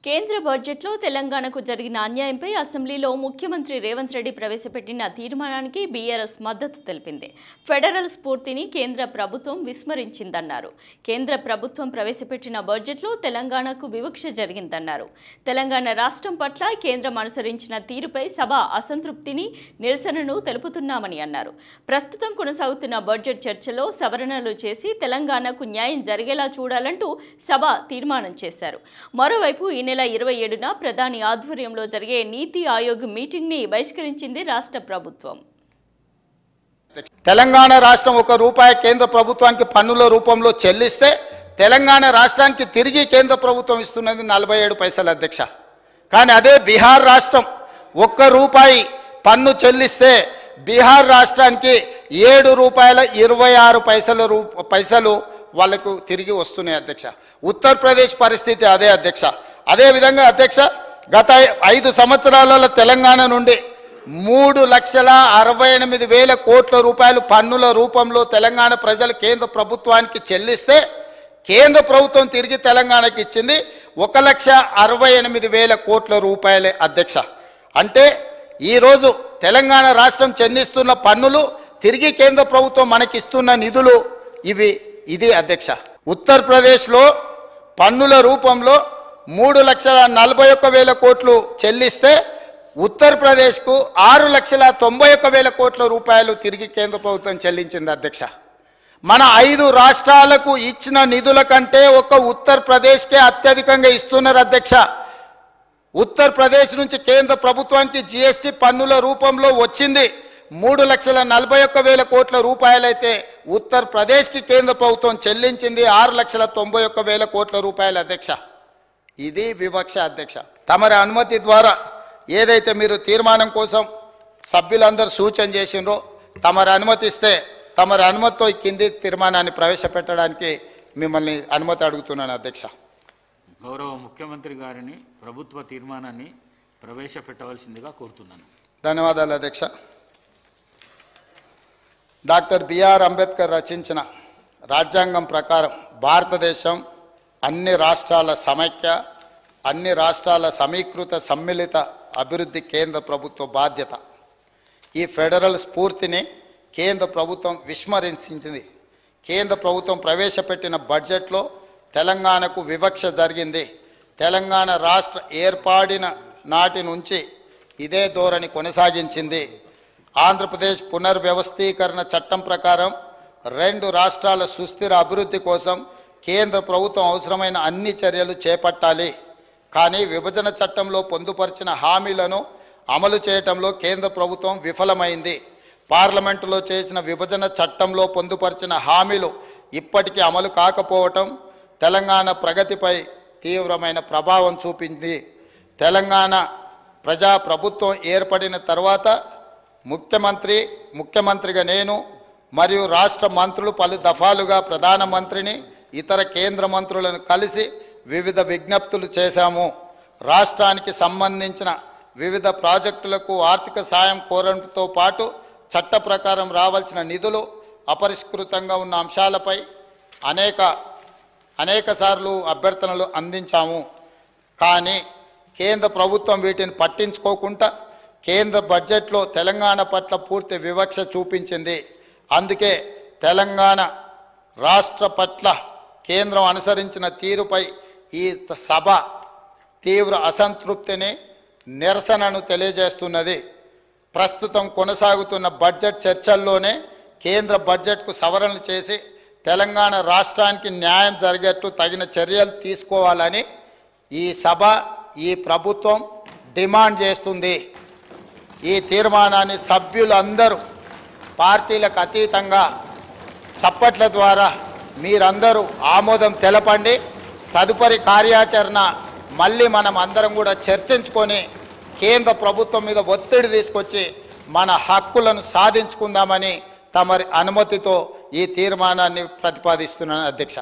కేంద్ర బడ్జెట్లో తెలంగాణకు జరిగిన అన్యాయంపై అసెంబ్లీలో ముఖ్యమంత్రి రేవంత్ రెడ్డి ప్రవేశపెట్టిన తీర్మానానికి బీఆర్ఎస్ మద్దతు తెలిపింది. ఫెడరల్ స్ఫూర్తిని కేంద్ర ప్రభుత్వం విస్మరించిందన్నారు. కేంద్ర ప్రభుత్వం ప్రవేశపెట్టిన బడ్జెట్లో తెలంగాణకు వివక్ష జరిగిందన్నారు. తెలంగాణ రాష్ట్రం పట్ల కేంద్రం అనుసరించిన తీరుపై సభ అసంతృప్తిని, నిరసనను తెలుపుతున్నామని అన్నారు. ప్రస్తుతం కొనసాగుతున్న బడ్జెట్ చర్చలో సవరణలు చేసి తెలంగాణకు న్యాయం జరిగేలా చూడాలంటూ సభ తీర్మానం చేశారు. మరోవైపు ఈ నెల 27న ప్రధాని ఆధ్వర్యంలో జరిగే నీతి ఆయోగ్ మీటింగ్ ని బహిష్కరించింది రాష్ట్ర ప్రభుత్వం. తెలంగాణ రాష్ట్రం ₹1 కేంద్ర ప్రభుత్వానికి పన్నుల రూపంలో చెల్లిస్తే తెలంగాణ రాష్ట్రానికి తిరిగి కేంద్ర ప్రభుత్వం ఇస్తున్నది 47 పైసలు అధ్యక్ష. కానీ అదే బీహార్ రాష్ట్రం ₹1 పన్ను చెల్లిస్తే బీహార్ రాష్ట్రానికి ₹7.26 వాళ్ళకు తిరిగి వస్తున్నాయి అధ్యక్ష. ఉత్తరప్రదేశ్ పరిస్థితి అదే అధ్యక్ష. అదేవిధంగా అధ్యక్ష, గత 5 సంవత్సరాలలో తెలంగాణ నుండి 3,68,000 కోట్ల రూపాయలు పన్నుల రూపంలో తెలంగాణ ప్రజలు కేంద్ర ప్రభుత్వానికి చెల్లిస్తే కేంద్ర ప్రభుత్వం తిరిగి తెలంగాణకి ఇచ్చింది 1,68,000 కోట్ల రూపాయలే అధ్యక్ష. అంటే ఈరోజు తెలంగాణ రాష్ట్రం చెల్లిస్తున్న పన్నులు తిరిగి కేంద్ర ప్రభుత్వం మనకిస్తున్న నిధులు ఇది అధ్యక్ష. ఉత్తరప్రదేశ్లో పన్నుల రూపంలో 3,41,000 కోట్లు చెల్లిస్తే ఉత్తరప్రదేశ్కు 6,91,000 కోట్ల రూపాయలు తిరిగి కేంద్ర ప్రభుత్వం చెల్లించింది అధ్యక్ష. మన 5 రాష్ట్రాలకు ఇచ్చిన నిధుల కంటే ఒక ఉత్తరప్రదేశ్కే అత్యధికంగా ఇస్తున్నారు అధ్యక్ష. ఉత్తరప్రదేశ్ నుంచి కేంద్ర ప్రభుత్వానికి జీఎస్టీ పన్నుల రూపంలో వచ్చింది 3,41,000 కోట్ల రూపాయలైతే ఉత్తరప్రదేశ్కి కేంద్ర ప్రభుత్వం చెల్లించింది 6,91,000 కోట్ల రూపాయలు అధ్యక్ష. ఇది వివక్ష అధ్యక్ష. తమరి అనుమతి ద్వారా ఏదైతే మీరు తీర్మానం కోసం సభ్యులందరూ సూచన చేసిండ్రో తమరి అనుమతిస్తే తమరి అనుమతితో ఈ కింది తీర్మానాన్ని ప్రవేశపెట్టడానికి మిమ్మల్ని అనుమతి అడుగుతున్నాను అధ్యక్ష. గౌరవ ముఖ్యమంత్రి గారిని ప్రభుత్వ తీర్మానాన్ని ప్రవేశపెట్టవలసిందిగా కోరుతున్నాను. ధన్యవాదాలు అధ్యక్ష. డాక్టర్ బిఆర్ అంబేద్కర్ రచించిన రాజ్యాంగం ప్రకారం భారతదేశం అన్ని రాష్ట్రాల సమైక్య, అన్ని రాష్ట్రాల సమీకృత సమ్మిళిత అభివృద్ధి కేంద్ర ప్రభుత్వ బాధ్యత. ఈ ఫెడరల్ స్ఫూర్తిని కేంద్ర ప్రభుత్వం విస్మరించింది. కేంద్ర ప్రభుత్వం ప్రవేశపెట్టిన బడ్జెట్లో తెలంగాణకు వివక్ష జరిగింది. తెలంగాణ రాష్ట్ర ఏర్పడిన నాటి నుంచి ఇదే ధోరణి కొనసాగించింది. ఆంధ్రప్రదేశ్ పునర్వ్యవస్థీకరణ చట్టం ప్రకారం 2 రాష్ట్రాల సుస్థిర అభివృద్ధి కోసం కేంద్ర ప్రభుత్వం అవసరమైన అన్ని చర్యలు చేపట్టాలి. కానీ విభజన చట్టంలో పొందుపరిచిన హామీలను అమలు చేయటంలో కేంద్ర ప్రభుత్వం విఫలమైంది. పార్లమెంటులో చేసిన విభజన చట్టంలో పొందుపరిచిన హామీలు ఇప్పటికీ అమలు కాకపోవటం తెలంగాణ ప్రగతిపై తీవ్రమైన ప్రభావం చూపింది. తెలంగాణ ప్రజాప్రభుత్వం ఏర్పడిన తర్వాత ముఖ్యమంత్రిగా నేను మరియు రాష్ట్ర మంత్రులు పలు దఫాలుగా ప్రధానమంత్రిని, ఇతర కేంద్ర మంత్రులను కలిసి వివిధ విజ్ఞప్తులు చేశాము. రాష్ట్రానికి సంబంధించిన వివిధ ప్రాజెక్టులకు ఆర్థిక సాయం కోరడంతో పాటు చట్ట ప్రకారం రావాల్సిన నిధులు అపరిష్కృతంగా ఉన్న అంశాలపై అనేక సార్లు అభ్యర్థనలు అందించాము. కానీ కేంద్ర ప్రభుత్వం వీటిని పట్టించుకోకుండా కేంద్ర బడ్జెట్లో తెలంగాణ పట్ల పూర్తి వివక్ష చూపించింది. అందుకే తెలంగాణ రాష్ట్ర పట్ల కేంద్రం అనుసరించిన తీరుపై ఈ సభ తీవ్ర అసంతృప్తిని, నిరసనను తెలియజేస్తున్నది. ప్రస్తుతం కొనసాగుతున్న బడ్జెట్ చర్చల్లోనే కేంద్ర బడ్జెట్కు సవరణలు చేసి తెలంగాణ రాష్ట్రానికి న్యాయం జరిగేట్టు తగిన చర్యలు తీసుకోవాలని ఈ సభ, ఈ ప్రభుత్వం డిమాండ్ చేస్తుంది. ఈ తీర్మానాన్ని సభ్యులందరూ పార్టీలకు అతీతంగా చప్పట్ల ద్వారా మీరందరూ ఆమోదం తెలపండి. తదుపరి కార్యాచరణ మళ్ళీ మనం అందరం కూడా చర్చించుకొని కేంద్ర ప్రభుత్వం మీద ఒత్తిడి తీసుకొచ్చి మన హక్కులను సాధించుకుందామని తమరి అనుమతితో ఈ తీర్మానాన్ని ప్రతిపాదిస్తున్నాను అధ్యక్ష.